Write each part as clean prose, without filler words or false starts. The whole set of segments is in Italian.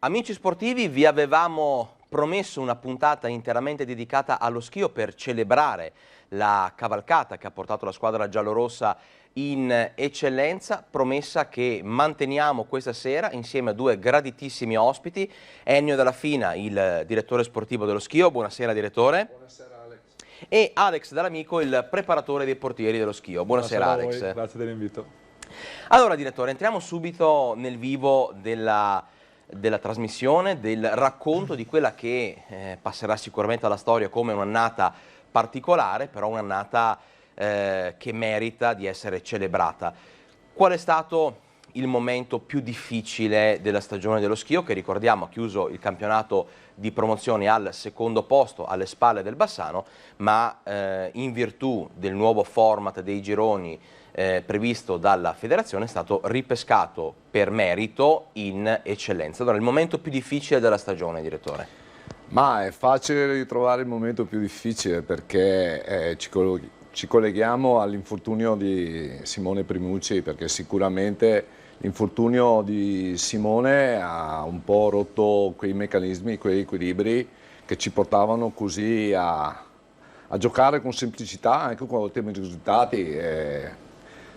Amici sportivi, vi avevamo promesso una puntata interamente dedicata allo schio per celebrare la cavalcata che ha portato la squadra giallorossa in eccellenza, promessa che manteniamo questa sera insieme a due graditissimi ospiti. Ennio Dalla Fina, il direttore sportivo dello schio, buonasera direttore. Buonasera Alex. E Alex Dall'Amico, il preparatore dei portieri dello schio. Buonasera Alex. Voi, grazie dell'invito. Allora direttore, entriamo subito nel vivo della trasmissione, del racconto di quella che passerà sicuramente alla storia come un'annata particolare, però un'annata che merita di essere celebrata. Qual è stato il momento più difficile della stagione dello schio, che ricordiamo ha chiuso il campionato di promozione al secondo posto alle spalle del Bassano, ma in virtù del nuovo format dei gironi previsto dalla federazione è stato ripescato per merito in eccellenza. Allora, il momento più difficile della stagione, direttore? Ma è facile ritrovare il momento più difficile perché ci colleghiamo all'infortunio di Simone Primucci, perché sicuramente l'infortunio di Simone ha un po' rotto quei meccanismi, quei equilibri che ci portavano così a giocare con semplicità anche con ottimi risultati.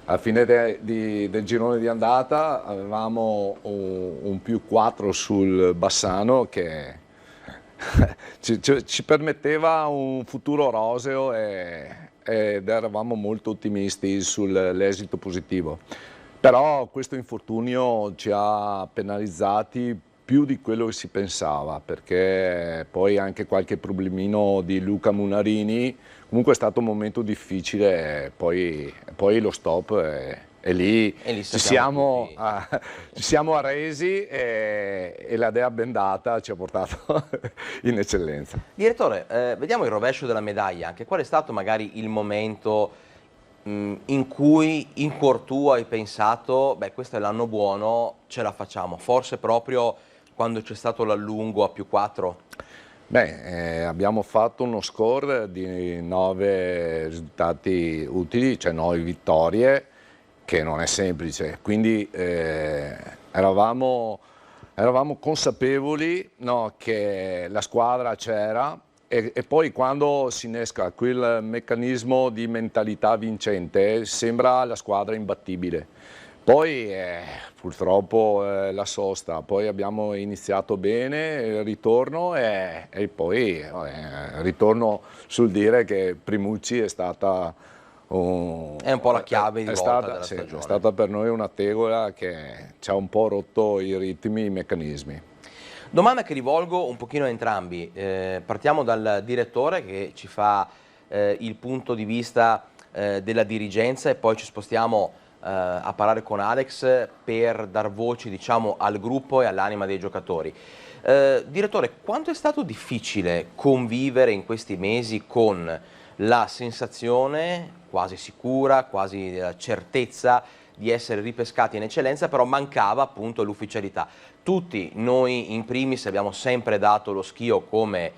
Alla fine del girone di andata avevamo un +4 sul Bassano che ci permetteva un futuro roseo ed eravamo molto ottimisti sull'esito positivo. Però questo infortunio ci ha penalizzati più di quello che si pensava, perché poi anche qualche problemino di Luca Munarini. Comunque è stato un momento difficile, poi lo stop e lì ci siamo arresi e la dea bendata ci ha portato in eccellenza. Direttore, vediamo il rovescio della medaglia, anche qual è stato magari il momento in cui in cuor tuo hai pensato, beh, questo è l'anno buono, ce la facciamo, forse proprio quando c'è stato l'allungo a +4? Beh, abbiamo fatto uno score di 9 risultati utili, cioè 9 vittorie, che non è semplice, quindi eravamo consapevoli, no, che la squadra c'era e poi quando si innesca quel meccanismo di mentalità vincente sembra la squadra imbattibile. Poi purtroppo la sosta, poi abbiamo iniziato bene il ritorno e poi ritorno sul dire che Primucci è stata È un po' la chiave di volta della stagione. È stata per noi una tegola che ci ha un po' rotto i ritmi, i meccanismi. Domanda che rivolgo un pochino a entrambi. Partiamo dal direttore che ci fa il punto di vista della dirigenza e poi ci spostiamo a parlare con Alex per dar voce, diciamo, al gruppo e all'anima dei giocatori. Direttore, quanto è stato difficile convivere in questi mesi con la sensazione quasi sicura, quasi la certezza di essere ripescati in eccellenza, però mancava appunto l'ufficialità. Tutti noi in primis abbiamo sempre dato lo schio come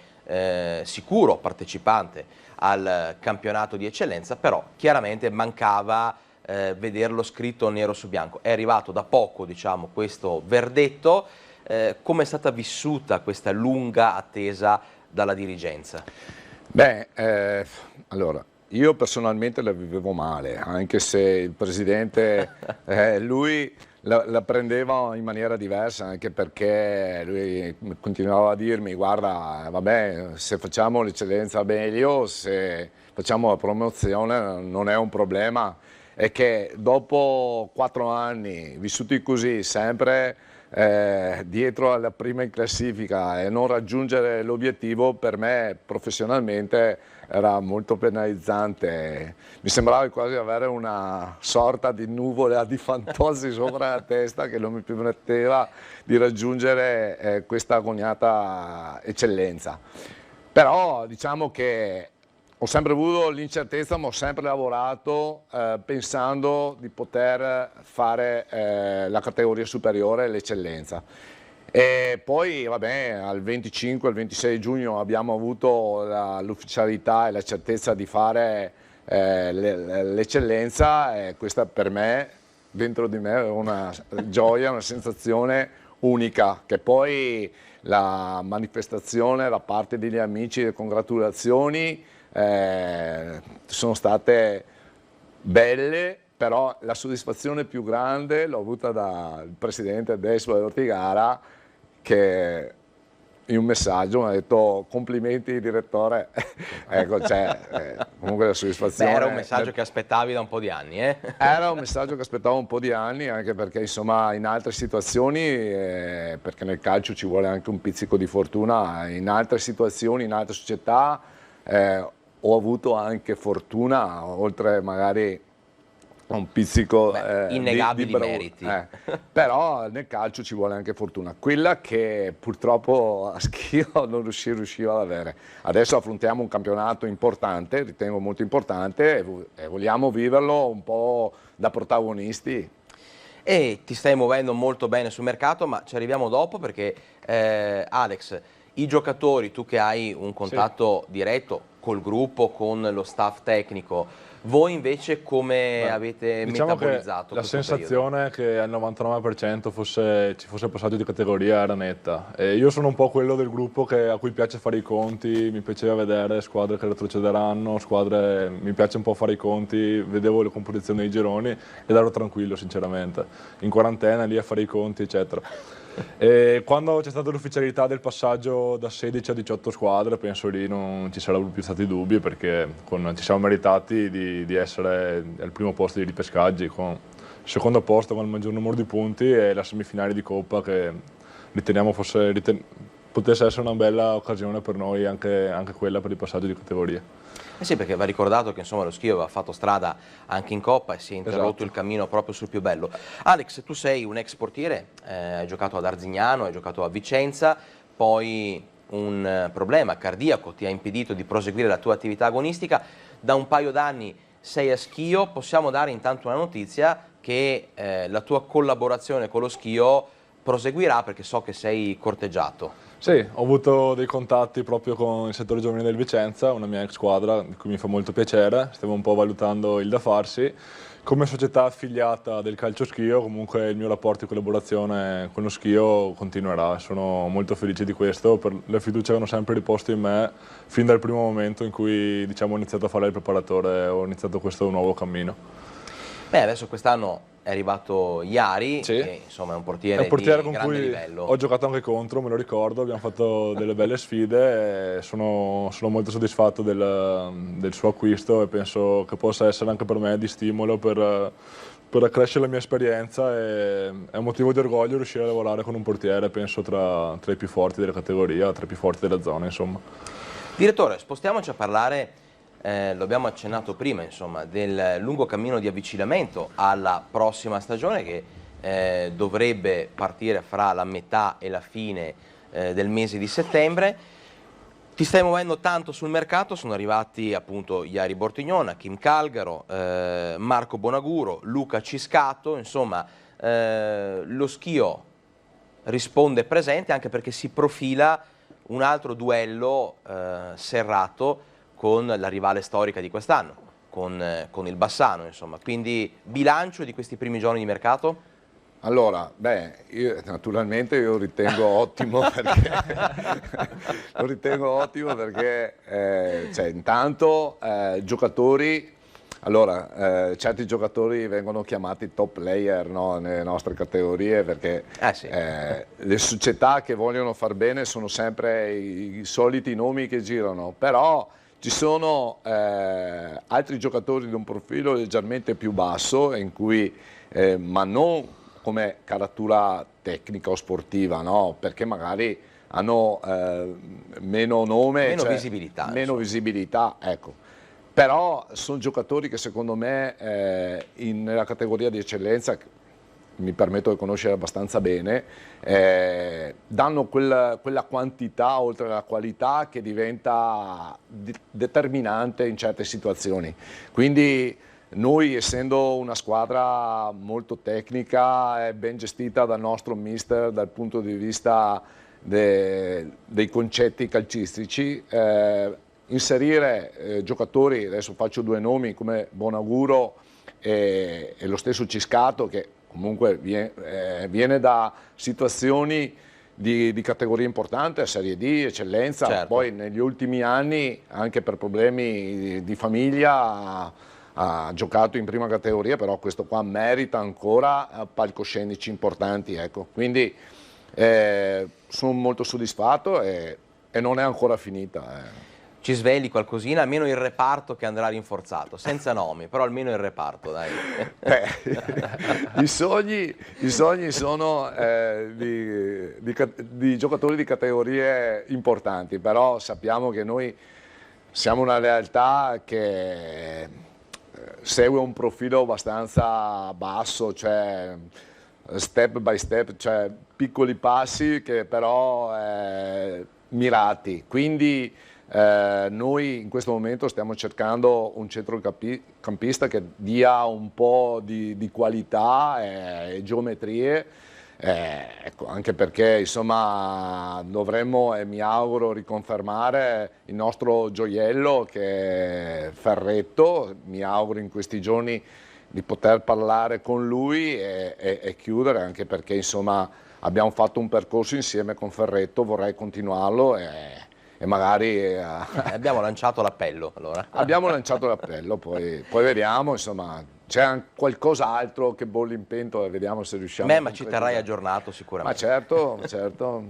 sicuro partecipante al campionato di eccellenza, però chiaramente mancava vederlo scritto nero su bianco. È arrivato da poco, diciamo, questo verdetto. Come è stata vissuta questa lunga attesa dalla dirigenza? Beh, allora, io personalmente la vivevo male, anche se il presidente, lui la prendeva in maniera diversa, anche perché lui continuava a dirmi, guarda, vabbè, se facciamo l'eccellenza meglio, se facciamo la promozione non è un problema. È che dopo 4 anni vissuti così, sempre dietro alla prima in classifica e non raggiungere l'obiettivo, per me professionalmente era molto penalizzante. Mi sembrava quasi avere una sorta di nuvola di fantosi sopra la testa che non mi permetteva di raggiungere questa agognata eccellenza. Però diciamo che ho sempre avuto l'incertezza, ma ho sempre lavorato pensando di poter fare la categoria superiore, l'eccellenza. E poi, vabbè, al 25 al 26 giugno abbiamo avuto l'ufficialità e la certezza di fare l'eccellenza e questa per me, dentro di me, è una gioia, una sensazione unica, che poi la manifestazione da parte degli amici, le congratulazioni sono state belle, però la soddisfazione più grande l'ho avuta dal presidente Despo Ortigara, che in un messaggio mi ha detto complimenti direttore. Ecco, comunque la soddisfazione. Beh, era un messaggio che aspettavi da un po' di anni, eh? Era un messaggio che aspettavo un po' di anni, anche perché insomma in altre situazioni, perché nel calcio ci vuole anche un pizzico di fortuna, in altre situazioni, in altre società ho avuto anche fortuna, oltre magari un pizzico innegabili di meriti. Però nel calcio ci vuole anche fortuna, quella che purtroppo a Schio non riusciva ad avere. Adesso affrontiamo un campionato importante, ritengo molto importante, e vogliamo viverlo un po' da protagonisti. E ti stai muovendo molto bene sul mercato, ma ci arriviamo dopo perché Alex, i giocatori, tu che hai un contatto diretto col gruppo, con lo staff tecnico, voi invece come avete metabolizzato la questo sensazione che al 99% ci fosse passaggio di categoria era netta. E io sono un po' quello del gruppo a cui piace fare i conti, mi piaceva vedere squadre che retrocederanno, mi piace un po' fare i conti, vedevo le composizioni dei gironi ed ero tranquillo sinceramente, in quarantena lì a fare i conti eccetera. E quando c'è stata l'ufficialità del passaggio da 16 a 18 squadre, penso lì non ci sarebbero più stati dubbi, perché ci siamo meritati di essere al primo posto di ripescaggi, con il secondo posto con il maggior numero di punti e la semifinale di Coppa che riteniamo potesse essere una bella occasione per noi, anche quella per il passaggio di categoria. Sì, perché va ricordato che insomma, lo Schio aveva fatto strada anche in Coppa e si è interrotto il cammino proprio sul più bello. Alex, tu sei un ex portiere, hai giocato ad Arzignano, hai giocato a Vicenza, poi un problema cardiaco ti ha impedito di proseguire la tua attività agonistica, da un paio d'anni sei a Schio, possiamo dare intanto una notizia che la tua collaborazione con lo Schio proseguirà, perché so che sei corteggiato. Sì, ho avuto dei contatti proprio con il settore giovanile del Vicenza, una mia ex squadra di cui mi fa molto piacere, stiamo un po' valutando il da farsi. Come società affiliata del calcio Schio, comunque il mio rapporto di collaborazione con lo Schio continuerà, sono molto felice di questo, per la fiducia che hanno sempre riposto in me fin dal primo momento in cui ho iniziato a fare il preparatore, ho iniziato questo nuovo cammino. Beh, adesso quest'anno è arrivato Iari, sì, che insomma è un portiere con grande cui livello. Ho giocato anche contro, me lo ricordo, abbiamo fatto delle belle sfide e sono molto soddisfatto del suo acquisto e penso che possa essere anche per me di stimolo per accrescere la mia esperienza, e è un motivo di orgoglio riuscire a lavorare con un portiere, penso tra i più forti della categoria, tra i più forti della zona, insomma. Direttore, spostiamoci a parlare, lo abbiamo accennato prima, insomma, del lungo cammino di avvicinamento alla prossima stagione che dovrebbe partire fra la metà e la fine del mese di settembre. Ti stai muovendo tanto sul mercato, sono arrivati appunto Iari Bortignona, Kim Calgaro, Marco Bonaguro, Luca Ciscato, insomma lo Schio risponde presente, anche perché si profila un altro duello serrato con la rivale storica di quest'anno, con il Bassano, insomma. Quindi bilancio di questi primi giorni di mercato? Allora, naturalmente io ritengo ottimo perché, lo ritengo ottimo perché intanto giocatori, allora certi giocatori vengono chiamati top player, no, nelle nostre categorie, perché Sì. le società che vogliono far bene sono sempre i soliti nomi che girano, però ci sono altri giocatori di un profilo leggermente più basso, in cui, ma non come caratura tecnica o sportiva, no? Perché magari hanno meno nome, meno visibilità. Meno visibilità, ecco. Però sono giocatori che secondo me nella categoria di eccellenza, mi permetto di conoscere abbastanza bene, danno quella quantità oltre alla qualità che diventa determinante in certe situazioni. Quindi noi, essendo una squadra molto tecnica e ben gestita dal nostro mister dal punto di vista dei concetti calcistici, inserire giocatori, adesso faccio due nomi, come Bonaguro e lo stesso Ciscato, che comunque viene da situazioni di categoria importante, Serie D, eccellenza, Certo. poi negli ultimi anni anche per problemi di famiglia ha giocato in prima categoria, però questo qua merita ancora palcoscenici importanti, ecco. Quindi sono molto soddisfatto e non è ancora finita. Ci sveli qualcosina, almeno il reparto che andrà rinforzato, senza nomi, però almeno il reparto, dai. I sogni sono di giocatori di categorie importanti, però sappiamo che noi siamo una realtà che segue un profilo abbastanza basso, cioè step by step, cioè piccoli passi che però mirati. Quindi noi in questo momento stiamo cercando un centrocampista che dia un po' di qualità e geometrie, ecco, anche perché insomma dovremmo, e mi auguro, riconfermare il nostro gioiello che è Ferretto. Mi auguro in questi giorni di poter parlare con lui e chiudere, anche perché insomma abbiamo fatto un percorso insieme con Ferretto, vorrei continuarlo e magari Abbiamo lanciato l'appello, allora. abbiamo lanciato l'appello, poi vediamo, insomma, c'è anche qualcos'altro che bolle in pentola, vediamo se riusciamo Beh, a ma ci concretizzare. terrai aggiornato Ma sicuramente. certo, certo.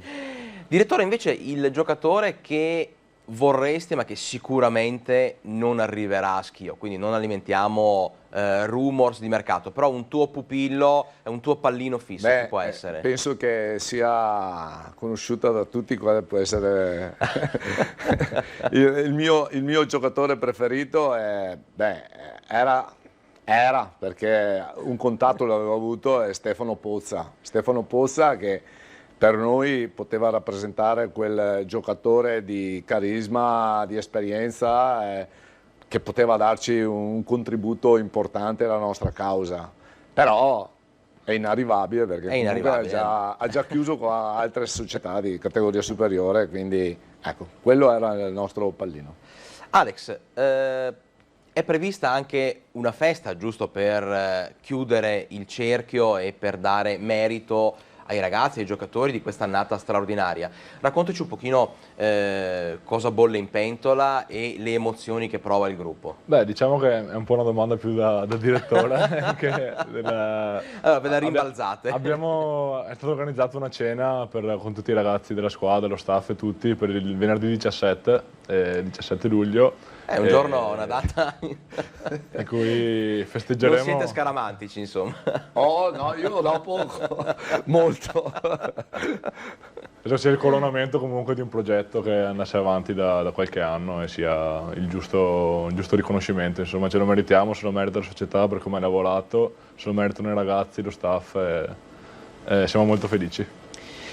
Direttore, invece, il giocatore che vorresti ma che sicuramente non arriverà a Schio, quindi non alimentiamo rumors di mercato, però un tuo pupillo, un tuo pallino fisso, chi può essere? Penso che sia conosciuta da tutti quale può essere il mio giocatore preferito. Era, perché un contatto l'avevo avuto, è Stefano Pozza. Stefano Pozza che per noi poteva rappresentare quel giocatore di carisma, di esperienza, che poteva darci un contributo importante alla nostra causa. Però è inarrivabile perché È comunque inarrivabile. ha già chiuso con altre società di categoria superiore, quindi ecco, quello era il nostro pallino. Alex, è prevista anche una festa, giusto per chiudere il cerchio e per dare merito ai ragazzi, ai giocatori di questa annata straordinaria. Raccontaci un pochino cosa bolle in pentola e le emozioni che prova il gruppo. Beh, diciamo che è un po' una domanda più da direttore. Allora, ve la rimbalzate. È stata organizzata una cena con tutti i ragazzi della squadra, lo staff e tutti, per il venerdì 17 luglio. È un giorno, una data in cui non festeggeremo. siete scaramantici, insomma. Oh no, io dopo molto. Penso sia il coronamento comunque di un progetto che andasse avanti da qualche anno e sia il giusto riconoscimento. Insomma, ce lo meritiamo, se lo merita la società per come ha lavorato, se lo meritano i ragazzi, lo staff e siamo molto felici.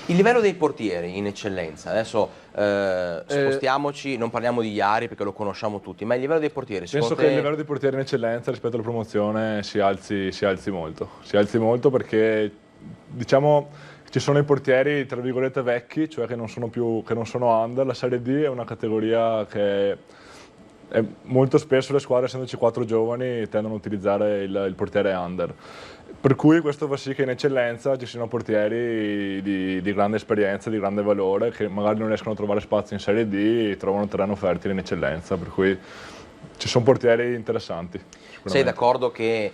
Il livello dei portieri in eccellenza, adesso spostiamoci, non parliamo di Iari perché lo conosciamo tutti, ma il livello dei portieri, Penso secondo che te... il livello di portieri in eccellenza rispetto alla promozione si alzi molto. Si alzi molto perché, diciamo, ci sono i portieri, tra virgolette, vecchi, cioè che non sono under. La Serie D è una categoria che molto spesso le squadre, essendoci 4 giovani, tendono a utilizzare il portiere under. Per cui questo fa sì che in eccellenza ci siano portieri di grande esperienza, di grande valore, che magari non riescono a trovare spazio in Serie D, trovano terreno fertile in eccellenza, per cui ci sono portieri interessanti. Sei d'accordo che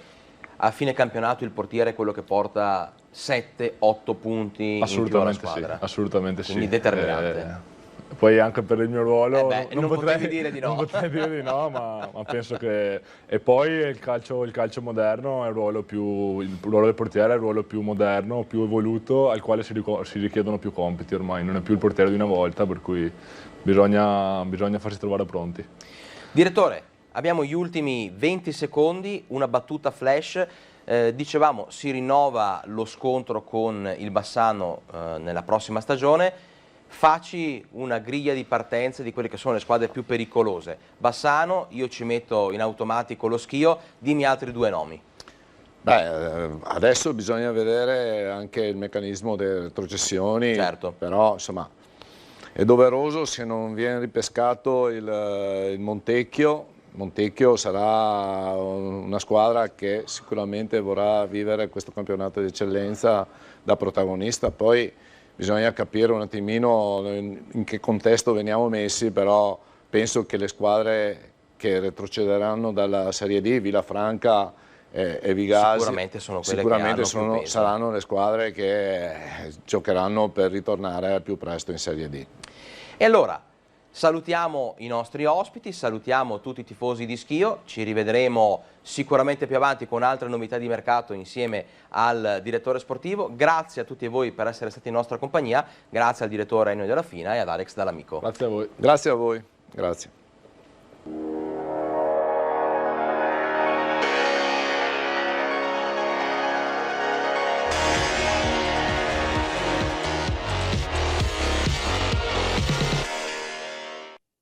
a fine campionato il portiere è quello che porta 7-8 punti in più alla squadra? Assolutamente sì. Quindi determinante. Poi anche per il mio ruolo non potevi dire di no. Non potrei dire di no, ma penso che... E poi il calcio moderno è il ruolo del portiere è il ruolo più moderno, più evoluto, al quale si richiedono più compiti ormai. Non è più il portiere di una volta, per cui bisogna farsi trovare pronti. Direttore, abbiamo gli ultimi 20 secondi, una battuta flash. Dicevamo, si rinnova lo scontro con il Bassano nella prossima stagione. Facci una griglia di partenza di quelle che sono le squadre più pericolose. Bassano, io ci metto in automatico lo Schio, dimmi altri 2 nomi. Beh, adesso bisogna vedere anche il meccanismo delle retrocessioni, Certo. Però insomma è doveroso, se non viene ripescato il Montecchio, Montecchio sarà una squadra che sicuramente vorrà vivere questo campionato di eccellenza da protagonista, poi bisogna capire un attimino in che contesto veniamo messi, però penso che le squadre che retrocederanno dalla Serie D, Villafranca e Vigasi, Sicuramente sono quelle che hanno più peso. saranno le squadre che giocheranno per ritornare al più presto in Serie D. E allora salutiamo i nostri ospiti, salutiamo tutti i tifosi di Schio, ci rivedremo sicuramente più avanti con altre novità di mercato insieme al direttore sportivo. Grazie a tutti voi per essere stati in nostra compagnia, grazie al direttore Ennio Della Fina e ad Alex Dall'Amico. Grazie a voi. Grazie a voi. Grazie.